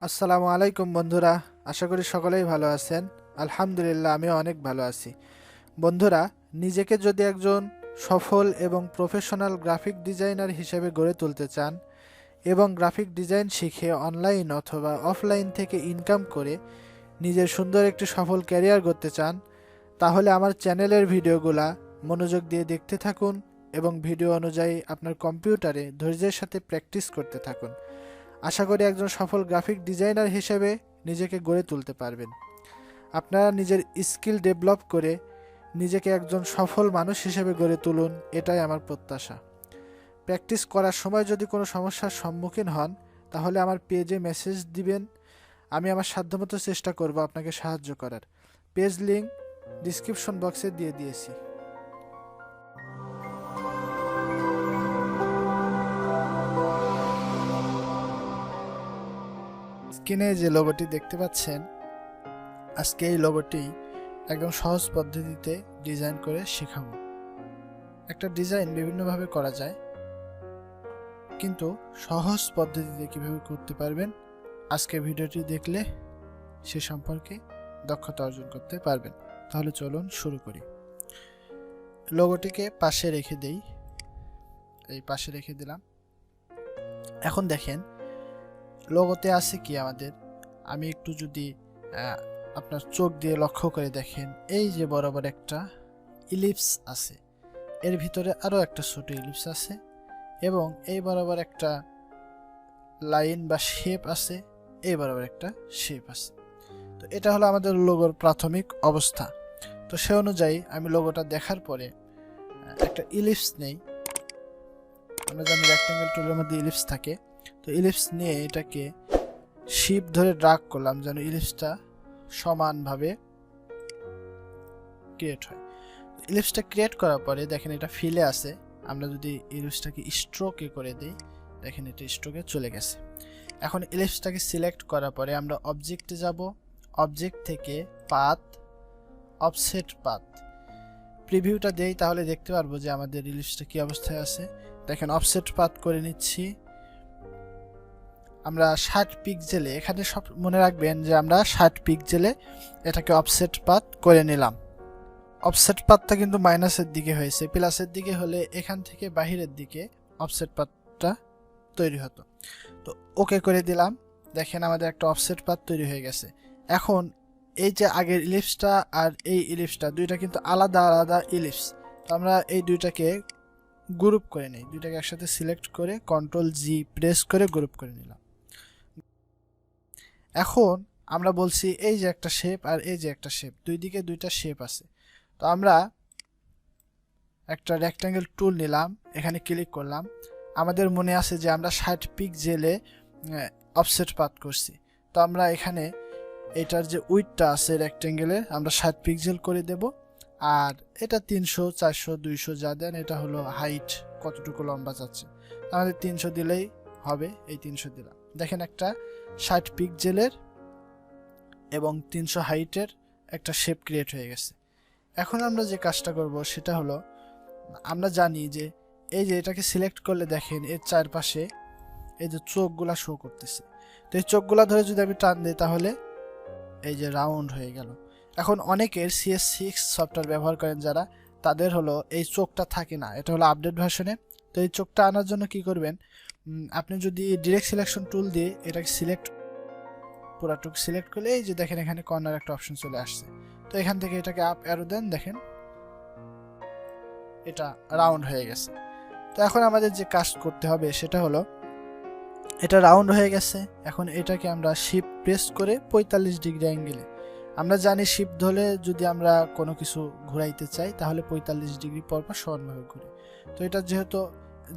আসসালামু আলাইকুম বন্ধুরা, আশা করি সকলেই ভালো আছেন। আলহামদুলিল্লাহ, আমিও অনেক ভালো আছি। বন্ধুরা, নিজেকে যদি একজন সফল এবং প্রফেশনাল গ্রাফিক ডিজাইনার হিসেবে গড়ে তুলতে চান এবং গ্রাফিক ডিজাইন শিখে অনলাইন অথবা অফলাইন থেকে ইনকাম করে নিজের সুন্দর একটি সফল ক্যারিয়ার গড়তে চান, তাহলে আমার চ্যানেলের ভিডিওগুলা মনোযোগ দিয়ে দেখতে থাকুন এবং ভিডিও অনুযায়ী আপনার কম্পিউটারে ধৈর্যের সাথে প্র্যাকটিস করতে থাকুন। আশা করি একজন সফল গ্রাফিক ডিজাইনার হিসেবে নিজেকে গড়ে তুলতে পারবেন। আপনারা নিজের স্কিল ডেভেলপ করে নিজেকে একজন সফল মানুষ হিসেবে গড়ে তুলুন, এটাই আমার প্রত্যাশা। প্র্যাকটিস করার সময় যদি কোনো সমস্যার সম্মুখীন হন, তাহলে আমার পেজে মেসেজ দিবেন। আমি আমার সাধ্যমতো চেষ্টা করব আপনাকে সাহায্য করার। পেজ লিঙ্ক ডিসক্রিপশন বক্সে দিয়ে দিয়েছি। স্ক্রিনে যে লোগোটি দেখতে পাচ্ছেন, আজকে এই লোগোটি একদম সহজ পদ্ধতিতে ডিজাইন করে শেখাবো। একটা ডিজাইন বিভিন্নভাবে করা যায়, কিন্তু সহজ পদ্ধতিতে কিভাবে করতে পারবেন আজকে ভিডিওটি দেখলে সে সম্পর্কে দক্ষতা অর্জন করতে পারবেন। তাহলে চলুন শুরু করি। লোগোটিকে পাশে রেখে দেই, এই পাশে রেখে দিলাম। এখন দেখেন লোগোতে আছে কি আমাদের। আমি একটু যদি আপনার চোখ দিয়ে লক্ষ্য করে দেখেন, এই যে বরাবর একটা ইলিপস আছে, এর ভিতরে আরও একটা ছোট ইলিপস আছে এবং এই বরাবর একটা লাইন বা শেপ আছে, এই বরাবর একটা শেপ আছে। তো এটা হলো আমাদের লোগোর প্রাথমিক অবস্থা। তো সে অনুযায়ী আমি লোগোটা দেখার পরে একটা ইলিপস নেই। আমরা জানি রেক্ট্যাঙ্গেল টুলের মধ্যে ইলিপস থাকে। তো ইলিপস নিয়ে এটাকে শিপ ধরে ড্রাগ করলাম যেন ইলিপসটা সমানভাবে ক্রিয়েট হয়। ইলিপসটা ক্রিয়েট করার পরে দেখেন এটা ফিলে আছে। আমরা যদি ইলিপসটাকে স্ট্রোকে করে দিই, দেখেন এটা স্ট্রোকে চলে গেছে। এখন ইলিপসটাকে সিলেক্ট করার পরে আমরা অবজেক্টে যাব। অবজেক্ট থেকে পাথ, অফসেট পাথ, প্রিভিউটা দেই, তাহলে দেখতে পারবো যে আমাদের ইলিপসটা কি অবস্থায় আছে। দেখেন অফসেট পাথ করে নিচ্ছি আমরা 60 পিক্সেলে। এখানে সব মনে রাখবেন যে আমরা 60 পিক্সেলে এটাকে অফসেট পাথ করে নিলাম। অফসেট পাথটা কিন্তু মাইনাসের দিকে হয়েছে, প্লাসের দিকে হলে এখান থেকে বাহিরের দিকে অফসেট পাথটা তৈরি হতো। তো ওকে করে দিলাম। দেখেন আমাদের একটা অফসেট পাথ তৈরি হয়ে গেছে। এখন এই যে আগের ইলিপসটা আর এই ইলিপসটা দুইটা কিন্তু আলাদা আলাদা ইলিপস। তো আমরা এই দুইটাকে গ্রুপ করে নিই, দুইটাকে একসাথে সিলেক্ট করে Ctrl+G প্রেস করে গ্রুপ করে নিলাম। এখন আমরা বলছি এই যে একটা শেপ আর এই যে একটা শেপ, দুই দিকে দুইটা শেপ আছে। তো আমরা একটা রেক্ট্যাঙ্গেল টুল নিলাম, এখানে ক্লিক করলাম। আমাদের মনে আছে যে আমরা 60 পিক্সেলে অফসেট পাথ করছি। তো আমরা এখানে এটার যে উইডথটা আছে রেক্ট্যাঙ্গেলে আমরা 60 পিক্সেল করে দেব। আর এটা 300, 400, 200 যা দেন, এটা হলো হাইট কতটুকু লম্বা যাচ্ছে, আমাদের 300 দিলেই হবে। এই 300 দিলাম। দেখেন একটা 60 পিক্সেলের এবং 300 হাইটের একটা শেপ ক্রিয়েট হয়ে গেছে। এখন আমরা যে কাজটা করব সেটা হলো, আমরা জানি যে এই যে এটাকে সিলেক্ট করলে দেখেন এর চারপাশে এই যে চোখগুলা শো করতেছে। তো এই চোখগুলা ধরে যদি আমি টান দিই, তাহলে এই যে রাউন্ড হয়ে গেল। এখন অনেকের CS6 সফটওয়্যার ব্যবহার করেন যারা, তাদের হলো এই চোখটা থাকে না, এটা হলো আপডেট ভার্সনে। তো এই চোখটা আনার জন্য কি করবেন, আপনি যদি ডিরেক্ট সিলেকশন টুল দিয়ে এটাকে পুরাটুক সিলেক্ট করলে এই যে দেখেন এখানে কর্নার একটা অপশন চলে আসছে। তো এখান থেকে এটাকে আপ অ্যারো দেন, দেখেন এটা রাউন্ড হয়ে গেছে। তো এখন আমাদের যে কাজ করতে হবে সেটা হলো, এটা রাউন্ড হয়ে গেছে। এখন এটাকে আমরা শিফট প্রেস করে 45 ডিগ্রি অ্যাঙ্গেলে, আমরা জানি শিফট ধরে যদি আমরা কোনো কিছু ঘুরাইতে চাই তাহলে 45 ডিগ্রি পর পর সমানভাবে ঘুরে। তো এটা যেহেতু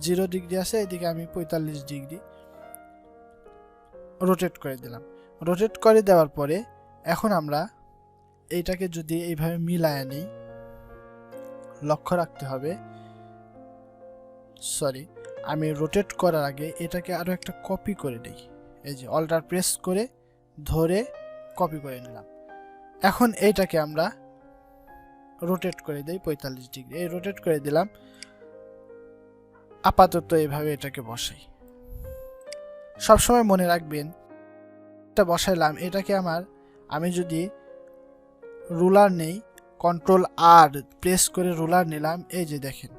0 ডিগ্রি আছে, এদিকে আমি 45 ডিগ্রি রোটেট করে দিলাম। রোটেট করে দেওয়ার পরে এখন আমরা এইটাকে যদি এইভাবে মিলায় নিই, লক্ষ্য রাখতে হবে, সরি, আমি রোটেট করার আগে এটাকে আরও একটা কপি করে নিই। এই যে অল্টার প্রেস করে ধরে কপি করে নিলাম। এখন এইটাকে আমরা রোটেট করে দিই 45 ডিগ্রি। এই রোটেট করে দিলাম। আপাতত এভাবে এটাকে বসাই। সবসময় মনে রাখবেন এটা বসাইলাম, এটাকে আমি যদি রুলার নেই, কন্ট্রোল আর প্রেস করে রুলার নিলাম, এই যে দেখেন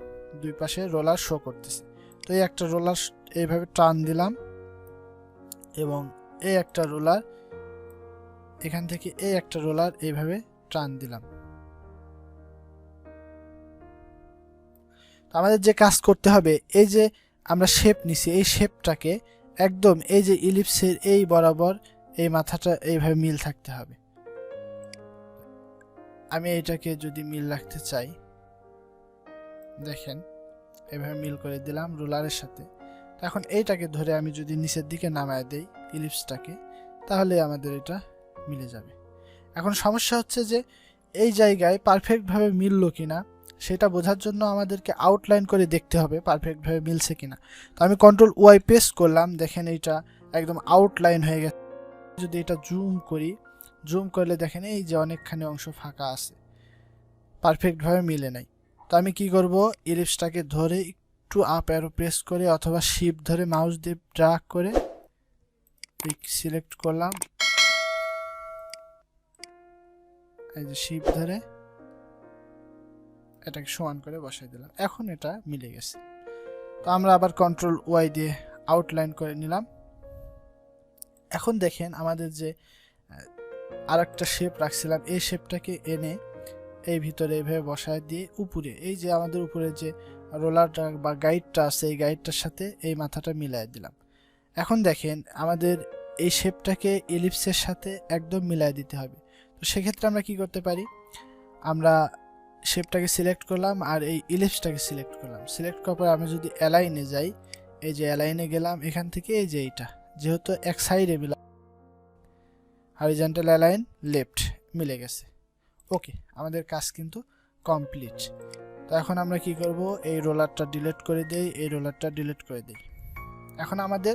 দুই পাশে রোলার শো করতেছে। তো এই একটা রোলার এইভাবে টান দিলাম এবং এই একটা রোলার এখান থেকে এই একটা রোলার এইভাবে টান দিলাম। আমাদের যে কাজ করতে হবে, এই যে আমরা শেপ নিছি, এই শেপটাকে একদম এই যে ইলিপসের এই বরাবর এই মাথাটা এইভাবে মিল থাকতে হবে। আমি এইটাকে যদি মিল রাখতে চাই, দেখেন এইভাবে মিল করে দিলাম রুলারের সাথে। এখন এইটাকে ধরে আমি যদি নিচের দিকে নামায় দেই ইলিপসটাকে, তাহলে আমাদের এটা মিলে যাবে। এখন সমস্যা হচ্ছে যে এই জায়গায় পারফেক্টভাবে মিললো কিনা সেটা বোঝার জন্য আমাদেরকে আউটলাইন করে দেখতে হবে পারফেক্টভাবে মিলছে কিনা। তো আমি কন্ট্রোল ওয়াই প্রেস করলাম, দেখেন এইটা একদম আউটলাইন হয়ে গেছে। যদি এটা জুম করি, জুম করলে দেখেন এই যে অনেকখানি অংশ ফাঁকা আছে, পারফেক্টভাবে মিলে নাই। তো আমি কি করব, ইলিপসটাকে ধরে একটু আপ অ্যারো প্রেস করে অথবা শিফট ধরে মাউস দিয়ে ড্র্যাগ করে সিলেক্ট করলাম, এই যে শিফট ধরে এটাকে সমান করে বসাই দিলাম। এখন এটা মিলে গেছে। তো আমরা আবার কন্ট্রোল ওয়াই দিয়ে আউটলাইন করে নিলাম। এখন দেখেন আমাদের যে আরেকটা শেপ রাখছিলাম, এই শেপটাকে এনে এই ভিতরে এইভাবে বসায় দিয়ে উপরে এই যে আমাদের উপরে যে রোলারটা বা গাইডটা আছে, এই গাইডটার সাথে এই মাথাটা মিলাই দিলাম। এখন দেখেন আমাদের এই শেপটাকে ইলিপসের সাথে একদম মিলাই দিতে হবে। তো সেক্ষেত্রে আমরা কি করতে পারি, আমরা শেপটাকে সিলেক্ট করলাম আর এই ইলিপসটাকে সিলেক্ট করলাম। সিলেক্ট করার পর আমি যদি অ্যালাইনে যাই, এই যে অ্যালাইনে গেলাম, এখান থেকে এই যে এইটা যেহেতু এক সাইডে মিলা, হরিজন্টাল অ্যালাইন লেফট মিলে গেছে। ওকে, আমাদের কাজ কিন্তু কমপ্লিট। তো এখন আমরা কি করব, এই রোলারটা ডিলিট করে দেই, এই রোলারটা ডিলিট করে দেই। এখন আমাদের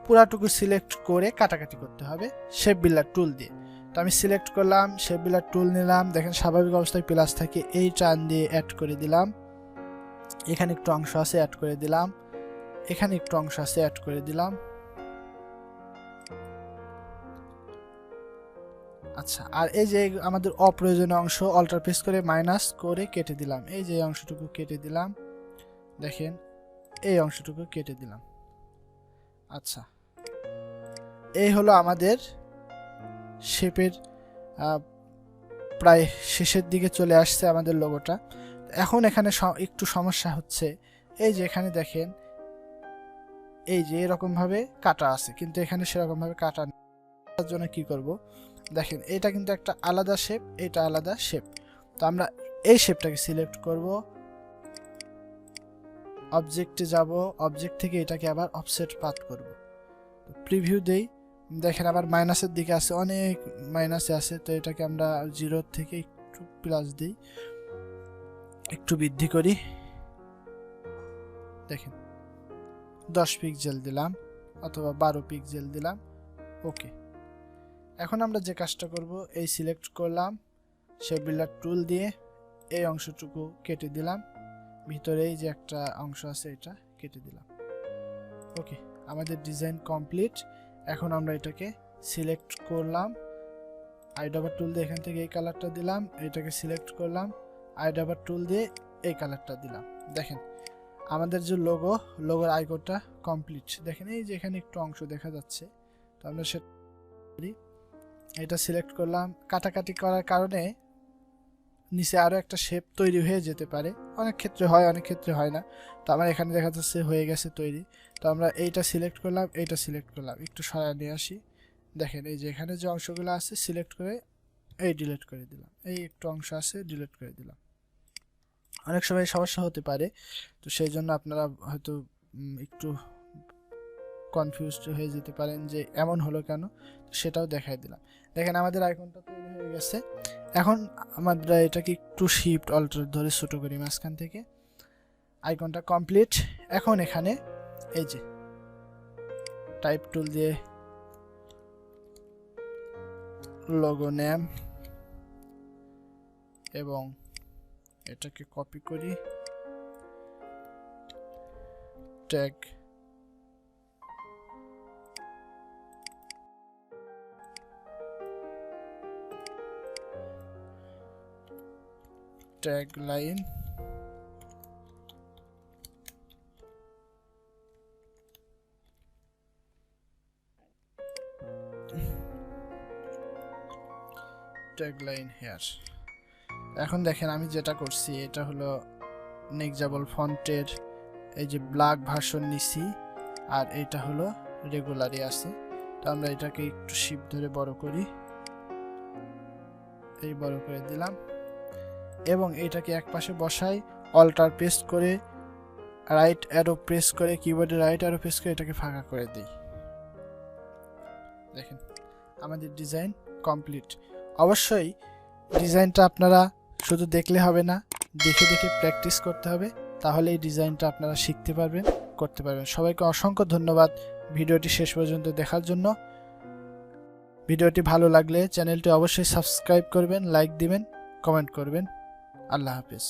পুরাটুকু সিলেক্ট করে কাটাকাটি করতে হবে শেপ বিল্ডার টুল দিয়ে। তো আমি সিলেক্ট করলাম, শেপ বিল্ডার টুল নিলাম, দেখেন স্বাভাবিক অবস্থায় প্লাস থাকে, এই টান দিয়ে অ্যাড করে দিলাম, এখানে একটু অংশ আছে অ্যাড করে দিলাম, এখানে একটু অংশ আছে অ্যাড করে দিলাম। আচ্ছা, আর এই যে আমাদের অপ্রয়োজনীয় অংশ অল্টার প্রেস করে মাইনাস করে কেটে দিলাম, এই যে অংশটুকু কেটে দিলাম, দেখেন এই অংশটুকু কেটে দিলাম। আচ্ছা, এই হলো আমাদের শেপের প্রায় শেষের দিকে চলে আসছে আমাদের লোগোটা। এখন এখানে একটু সমস্যা হচ্ছে, এই যে এখানে দেখেন এই যে এরকম ভাবে কাটা আছে, কিন্তু এখানে সেরকম ভাবে কাটা নেই। তার জন্য কি করব, দেখেন এটা কিন্তু একটা আলাদা শেপ, এটা আলাদা শেপ। তো আমরা এই শেপটাকে সিলেক্ট করব, অবজেক্টে যাব, অবজেক্ট থেকে এটাকে আবার অফসেট পাথ করব, প্রিভিউ দেই, দেখেন আবার মাইনাসের দিকে আছে, অনেক মাইনাসে আছে। তো এটাকে আমরা 0 থেকে একটু প্লাস দিই, একটু বৃদ্ধি করি, দেখেন 10 পিক্সেল দিলাম অথবা 12 পিক্সেল দিলাম। ওকে, এখন আমরা যে কাজটা করব, এই সিলেক্ট করলাম, শেপ বিল্ডার টুল দিয়ে এই অংশটুকু কেটে দিলাম, ভিতরে এই যে একটা অংশ আছে এটা কেটে দিলাম। ওকে, আমাদের ডিজাইন কমপ্লিট। এখন আমরা এটাকে সিলেক্ট করলাম, আইড্রপার টুল দিয়ে এখান থেকে এই কালারটা দিলাম, এটাকে সিলেক্ট করলাম, আইড্রপার টুল দিয়ে এই কালারটা দিলাম। দেখেন আমাদের যে লোগোর আইকনটা কমপ্লিট। দেখেন এই যে এখানে একটু অংশ দেখা যাচ্ছে, তো আমরা সেটা এটা সিলেক্ট করলাম। কাটাকাটি করার কারণে নিচে আরও একটা শেপ তৈরি হয়ে যেতে পারে, অনেক ক্ষেত্রে হয় অনেক ক্ষেত্রে হয় না। তো আমার এখানে দেখা যাচ্ছে হয়ে গেছে তৈরি। তো আমরা এইটা সিলেক্ট করলাম, এইটা সিলেক্ট করলাম, একটু সরায় নিয়ে আসি, দেখেন এই যে এখানে যে অংশগুলো আছে সিলেক্ট করে এই ডিলিট করে দিলাম, এই একটু অংশ আছে ডিলিট করে দিলাম। অনেক সময় সমস্যা হতে পারে, তো সেই জন্য আপনারা হয়তো একটু কনফিউজড হয়ে যেতে পারেন যে এমন হলো কেন, সেটাও দেখাই দিলাম। দেখেন আমাদের আইকনটা তৈরি হয়ে গেছে। এখন আমরা এটাকে একটু শিফট অল্টার ধরে ছোট করি মাঝখান থেকে, আইকনটা কমপ্লিট। এখন এখানে এই যে টাইপ টুল দিয়ে লোগো নেম এবং এটাকে কপি করি, ট্যাগ ট্যাগ লাইন হেয়ার। এখন দেখেন আমি যেটা করছি এটা হলো নেক্সাবল ফন্টের এই যে ব্ল্যাক ভার্সন নিছি, আর এটা হলো রেগুলারই আছে। তো আমরা এটাকে একটু শিপ ধরে বড় করি, এই বড় করে দিলাম এবং এটাকে এক পাশে বসাই, অল্টার প্রেস করে রাইট অ্যারো প্রেস করে কিবোর্ডে রাইট অ্যারো প্রেস করে এটাকে ফাঁকা করে দিই। দেখেন আমাদের ডিজাইন কমপ্লিট। অবশ্যই ডিজাইনটা আপনারা শুধু দেখলে হবে না, দেখে দেখে প্র্যাকটিস করতে হবে, তাহলে এই ডিজাইনটা আপনারা শিখতে পারবেন, করতে পারবেন। সবাইকে অসংখ্য ধন্যবাদ ভিডিওটি শেষ পর্যন্ত দেখার জন্য। ভিডিওটি ভালো লাগলে চ্যানেলটি অবশ্যই সাবস্ক্রাইব করবেন, লাইক দিবেন, কমেন্ট করবেন। আল্লাহ হাফেজ।